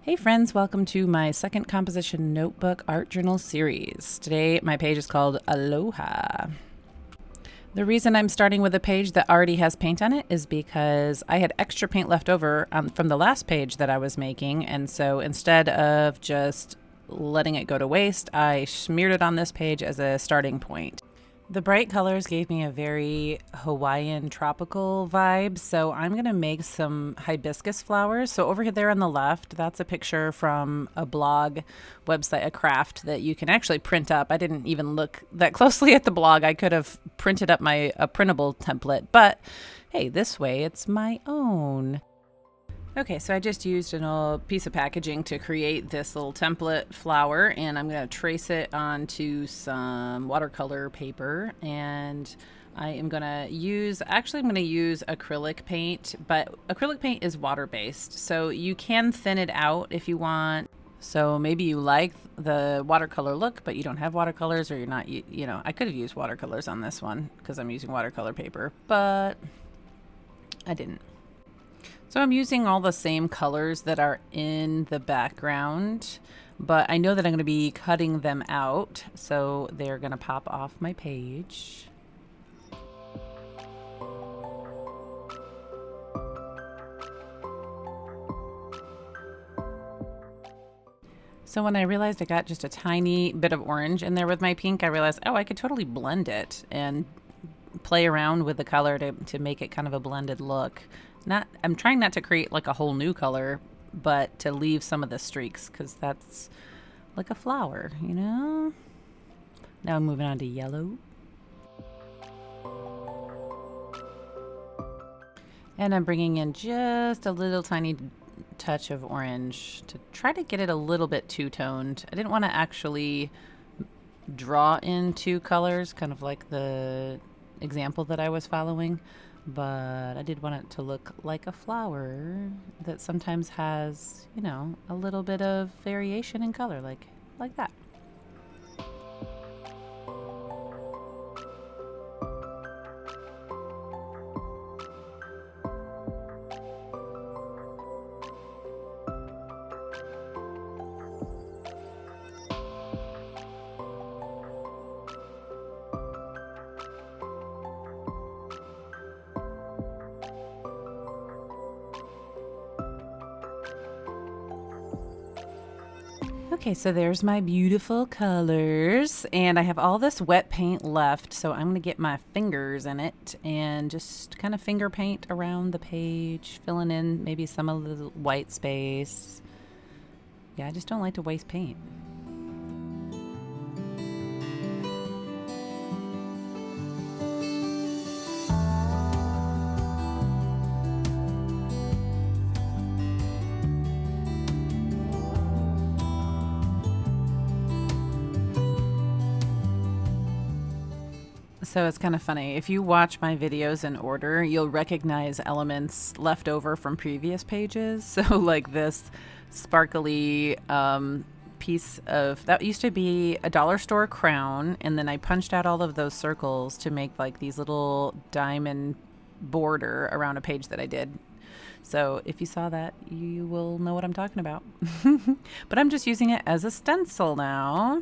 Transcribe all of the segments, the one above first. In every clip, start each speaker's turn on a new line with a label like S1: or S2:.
S1: Hey friends, welcome to my second composition notebook art journal series. Today my page is called Aloha. The reason I'm starting with a page that already has paint on it is because I had extra paint left over from the last page that I was making, and so instead of just letting it go to waste, I smeared it on this page as a starting point. The bright colors gave me a very Hawaiian tropical vibe, so I'm going to make some hibiscus flowers. So over there on the left, that's a picture from a blog website, a craft that you can actually print up. I didn't even look that closely at the blog. I could have printed up a printable template, but hey, this way it's my own. Okay, so I just used an old piece of packaging to create this little template flower, and I'm going to trace it onto some watercolor paper, and I am going to use, actually I'm going to use acrylic paint, but acrylic paint is water-based, so you can thin it out if you want. So maybe you like the watercolor look, but you don't have watercolors, or you're not, you know, I could have used watercolors on this one because I'm using watercolor paper, but I didn't. So I'm using all the same colors that are in the background, but I know that I'm going to be cutting them out, so they're going to pop off my page. So when I realized I got just a tiny bit of orange in there with my pink, I realized, oh, I could totally blend it and play around with the color to make it kind of a blended look. I'm trying not to create like a whole new color, but to leave some of the streaks, because that's like a flower, you know? Now I'm moving on to yellow. And I'm bringing in just a little tiny touch of orange to try to get it a little bit two-toned. I didn't want to actually draw in two colors, kind of like the example that I was following, but I did want it to look like a flower that sometimes has, you know, a little bit of variation in color, like that. Okay, so there's my beautiful colors, and I have all this wet paint left, so I'm gonna get my fingers in it and just kind of finger paint around the page, filling in maybe some of the white space. Yeah, I just don't like to waste paint. So it's kind of funny. If you watch my videos in order, you'll recognize elements left over from previous pages. So like this sparkly piece of, that used to be a dollar store crown, and then I punched out all of those circles to make like these little diamond border around a page that I did. So if you saw that, you will know what I'm talking about. But I'm just using it as a stencil now,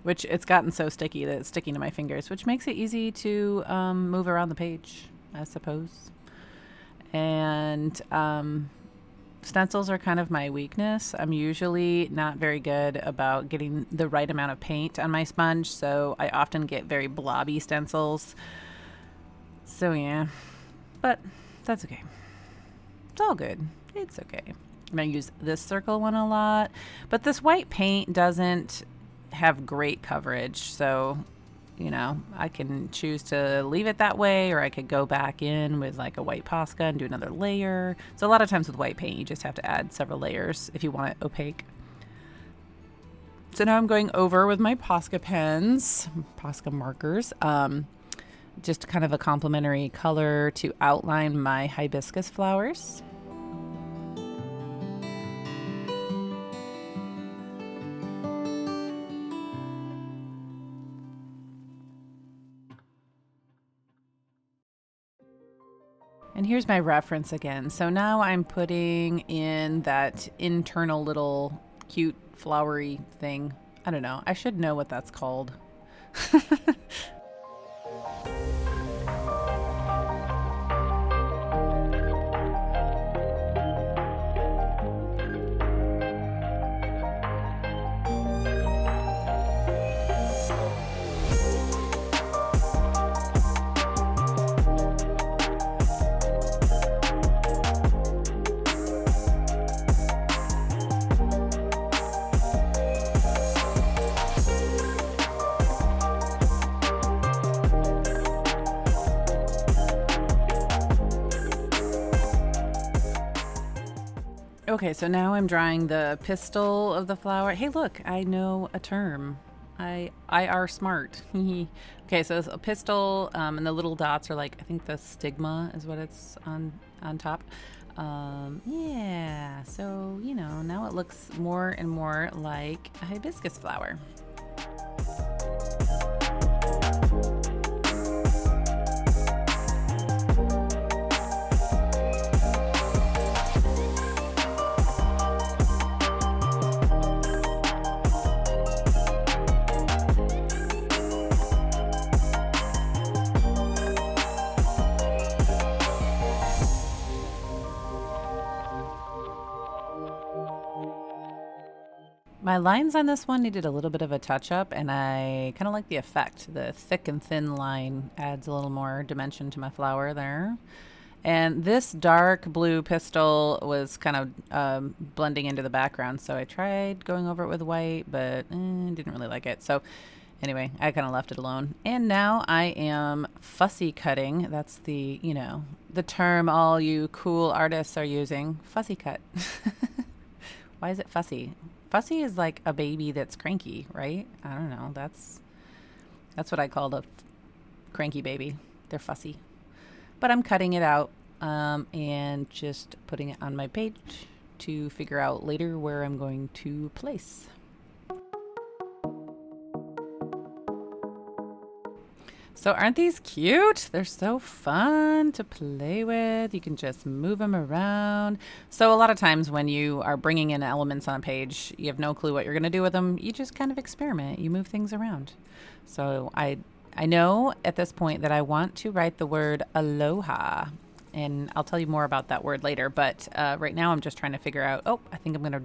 S1: which it's gotten so sticky that it's sticking to my fingers, which makes it easy to move around the page, I suppose. And stencils are kind of my weakness. I'm usually not very good about getting the right amount of paint on my sponge, so I often get very blobby stencils. So yeah, but that's okay. It's all good. It's okay. I'm going to use this circle one a lot, but this white paint doesn't have great coverage, so you know, I can choose to leave it that way, or I could go back in with like a white Posca and do another layer. So a lot of times with white paint you just have to add several layers if you want it opaque. So now I'm going over with my Posca pens, Posca markers, just kind of a complementary color to outline my hibiscus flowers. And here's my reference again. So now I'm putting in that internal little cute flowery thing. I don't know. I should know what that's called. Okay, so now I'm drawing the pistil of the flower. Hey, look, I know a term. I are smart. Okay, so it's a pistil, and the little dots are like, I think the stigma is what it's on top. Yeah, so, you know, now it looks more and more like a hibiscus flower. My lines on this one needed a little bit of a touch-up, and I kind of like the effect. The thick and thin line adds a little more dimension to my flower there. And this dark blue pistil was kind of blending into the background, so I tried going over it with white, but didn't really like it. So anyway, I kind of left it alone. And now I am fussy cutting. That's the, you know, the term all you cool artists are using. Fussy cut. Why is it fussy? Fussy is like a baby that's cranky, right? I don't know. That's what I called a cranky baby. They're fussy. But I'm cutting it out and just putting it on my page to figure out later where I'm going to place. So aren't these cute? They're so fun to play with. You can just move them around. So a lot of times when you are bringing in elements on a page, you have no clue what you're going to do with them. You just kind of experiment. You move things around. So I know at this point that I want to write the word aloha. And I'll tell you more about that word later. But right now I'm just trying to figure out, I think I'm going to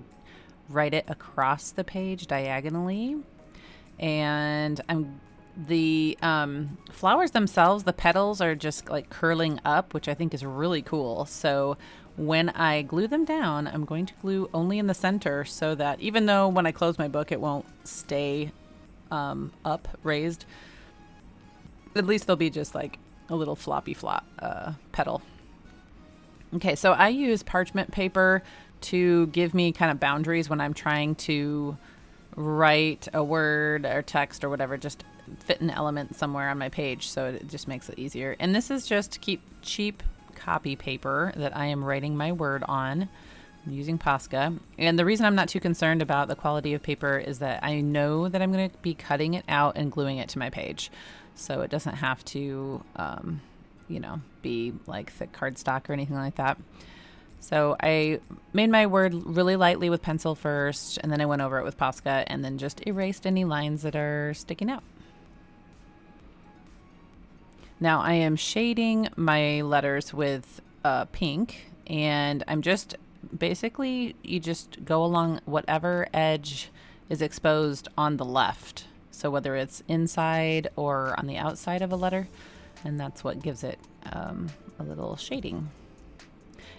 S1: write it across the page diagonally. And the flowers themselves, the petals are just like curling up, which I think is really cool. So when I glue them down, I'm going to glue only in the center so that even though when I close my book, it won't stay up raised, at least they'll be just like a little floppy flop petal. Okay, so I use parchment paper to give me kind of boundaries when I'm trying to write a word or text or whatever, just fit an element somewhere on my page, so it just makes it easier. And this is just cheap copy paper that I am writing my word on. I'm using Posca. And the reason I'm not too concerned about the quality of paper is that I know that I'm going to be cutting it out and gluing it to my page. So it doesn't have to, be like thick cardstock or anything like that. So I made my word really lightly with pencil first, and then I went over it with Posca and then just erased any lines that are sticking out. Now I am shading my letters with pink, and I'm just basically, you just go along whatever edge is exposed on the left. So whether it's inside or on the outside of a letter, and that's what gives it a little shading.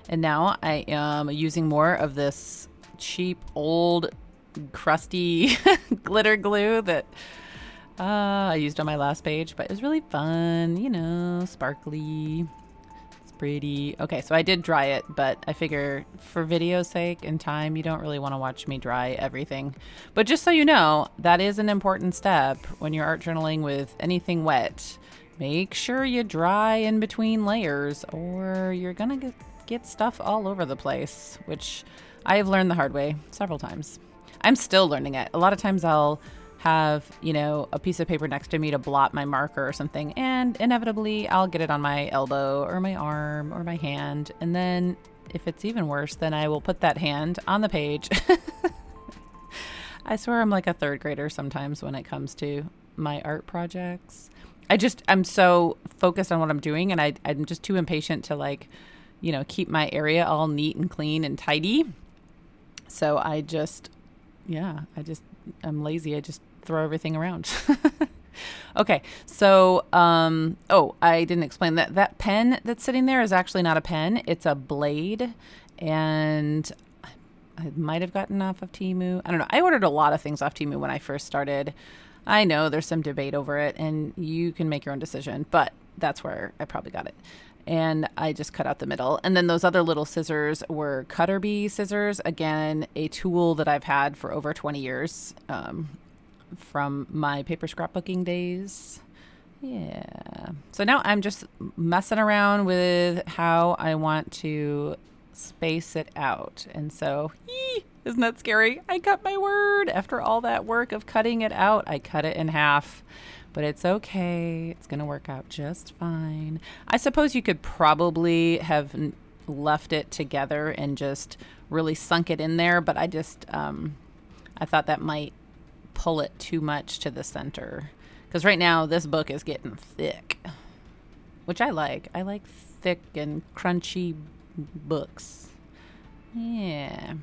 S1: And now I am using more of this cheap, old, crusty glitter glue that I used on my last page, but it was really fun, sparkly. It's pretty. Okay, so I did dry it, but I figure for video's sake and time, you don't really want to watch me dry everything. But just so you know, that is an important step when you're art journaling with anything wet. Make sure you dry in between layers, or you're gonna get stuff all over the place, which I have learned the hard way several times. I'm still learning it. A lot of times I'll have, a piece of paper next to me to blot my marker or something. And inevitably I'll get it on my elbow or my arm or my hand. And then if it's even worse, then I will put that hand on the page. I swear I'm like a third grader sometimes when it comes to my art projects. I'm so focused on what I'm doing, and I'm just too impatient to keep my area all neat and clean and tidy. So I'm lazy. I just throw everything around. Okay. So, I didn't explain that pen that's sitting there is actually not a pen. It's a blade, and I might have gotten off of Temu. I don't know. I ordered a lot of things off Temu when I first started. I know there's some debate over it, and you can make your own decision, but that's where I probably got it. And I just cut out the middle. And then those other little scissors were cutter bee scissors. Again, a tool that I've had for over 20 years from my paper scrapbooking days. Yeah. So now I'm just messing around with how I want to space it out. And so, isn't that scary? I cut my word. After all that work of cutting it out, I cut it in half. But it's okay. It's going to work out just fine. I suppose you could probably have left it together and just really sunk it in there. But I just, I thought that might pull it too much to the center. Because right now this book is getting thick, which I like. I like thick and crunchy books. Yeah.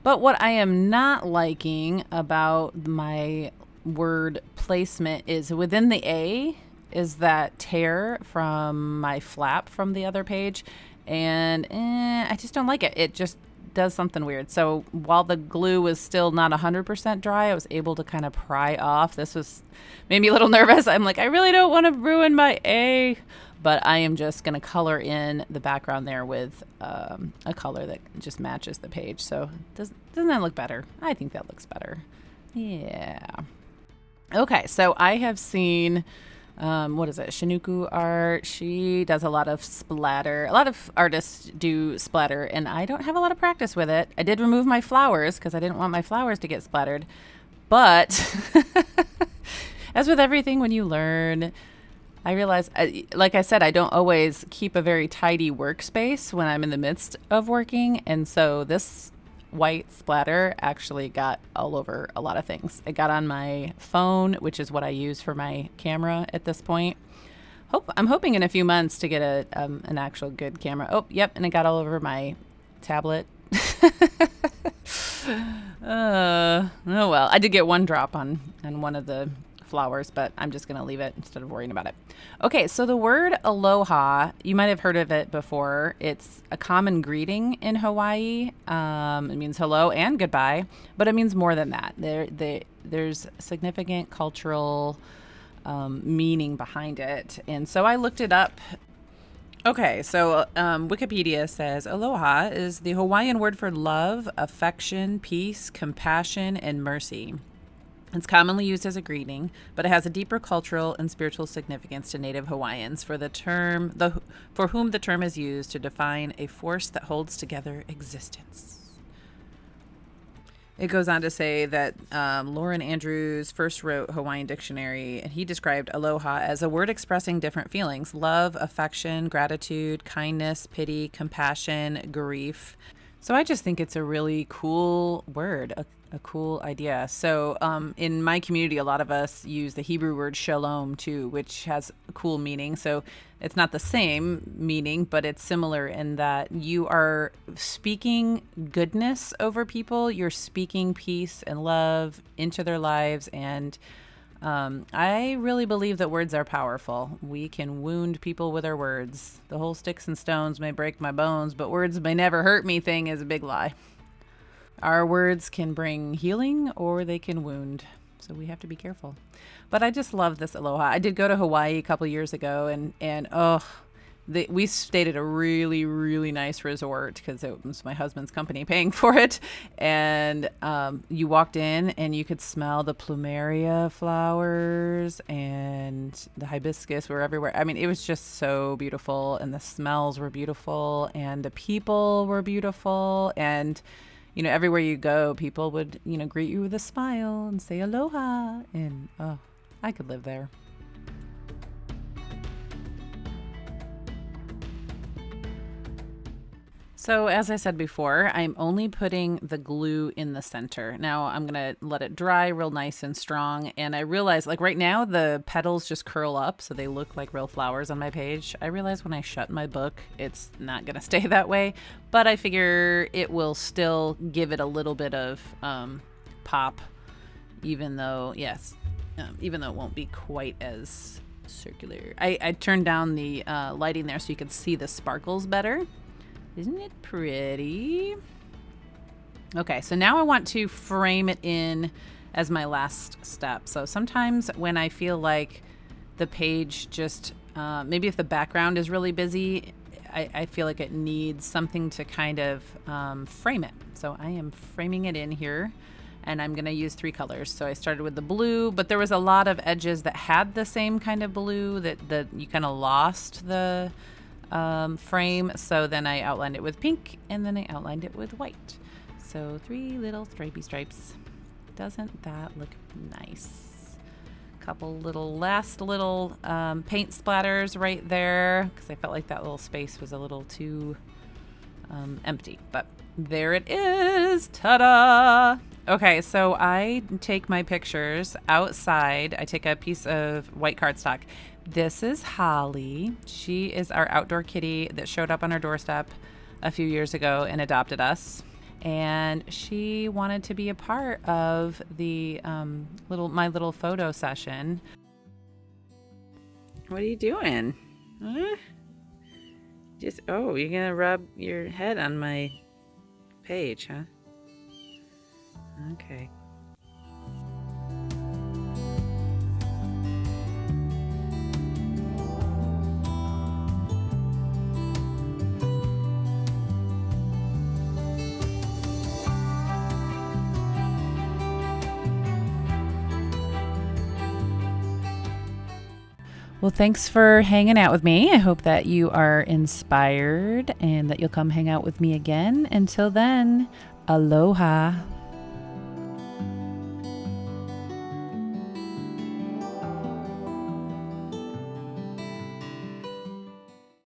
S1: But what I am not liking about my word placement is within the A is that tear from my flap from the other page. And I just don't like it. It just does something weird. So while the glue was still not 100% dry, I was able to kind of pry off. Made me a little nervous. I'm like, I really don't want to ruin my A. But I am just going to color in the background there with a color that just matches the page. So doesn't that look better? I think that looks better. Yeah. Okay, so I have seen, Shinuku art. She does a lot of splatter. A lot of artists do splatter, and I don't have a lot of practice with it. I did remove my flowers because I didn't want my flowers to get splattered. But as with everything, when you learn, I realize, like I said, I don't always keep a very tidy workspace when I'm in the midst of working. And so this white splatter actually got all over a lot of things. It got on my phone, which is what I use for my camera at this point. I'm hoping in a few months to get an actual good camera. Oh, yep. And it got all over my tablet. Oh, well, I did get one drop on one of the flowers, but I'm just going to leave it instead of worrying about it. Okay, so the word aloha, you might have heard of it before. It's a common greeting in Hawaii. It means hello and goodbye, but it means more than that. There's significant cultural meaning behind it. And so I looked it up. Okay, so Wikipedia says aloha is the Hawaiian word for love, affection, peace, compassion, and mercy. It's commonly used as a greeting, but it has a deeper cultural and spiritual significance to Native Hawaiians for whom the term is used to define a force that holds together existence. It goes on to say that Lauren Andrews first wrote Hawaiian Dictionary, and he described aloha as a word expressing different feelings: love, affection, gratitude, kindness, pity, compassion, grief. So I just think it's a really cool word, a cool idea. So in my community, a lot of us use the Hebrew word shalom too, which has a cool meaning. So it's not the same meaning, but it's similar in that you are speaking goodness over people. You're speaking peace and love into their lives. And I really believe that words are powerful. We can wound people with our words. The whole sticks and stones may break my bones, but words may never hurt me thing is a big lie. Our words can bring healing or they can wound. So we have to be careful. But I just love this aloha. I did go to Hawaii a couple years ago and we stayed at a really, really nice resort because it was my husband's company paying for it. And you walked in and you could smell the plumeria flowers and the hibiscus were everywhere. I mean, it was just so beautiful, and the smells were beautiful and the people were beautiful. And you know, everywhere you go, people would, you know, greet you with a smile and say aloha. And oh, I could live there. So as I said before, I'm only putting the glue in the center. Now I'm going to let it dry real nice and strong. And I realize, like right now, the petals just curl up so they look like real flowers on my page. I realize when I shut my book, it's not going to stay that way. But I figure it will still give it a little bit of pop, even though, even though it won't be quite as circular. I turned down the lighting there so you could see the sparkles better. Isn't it pretty? Okay, so now I want to frame it in as my last step. So sometimes when I feel like the page just, maybe if the background is really busy, I feel like it needs something to kind of frame it. So I am framing it in here, and I'm gonna use 3 colors. So I started with the blue, but there was a lot of edges that had the same kind of blue that you kind of lost the frame. So then I outlined it with pink, and then I outlined it with white. So 3 little stripy stripes. Doesn't that look nice? Couple last little paint splatters right there, because I felt like that little space was a little too empty, but there it is. Ta-da! Okay, so I take my pictures outside. I take a piece of white cardstock. This is Holly. She is our outdoor kitty that showed up on our doorstep a few years ago and adopted us. And she wanted to be a part of the my little photo session. What are you doing? Huh? You're gonna rub your head on my page, huh? Okay. Well, thanks for hanging out with me. I hope that you are inspired and that you'll come hang out with me again. Until then, aloha.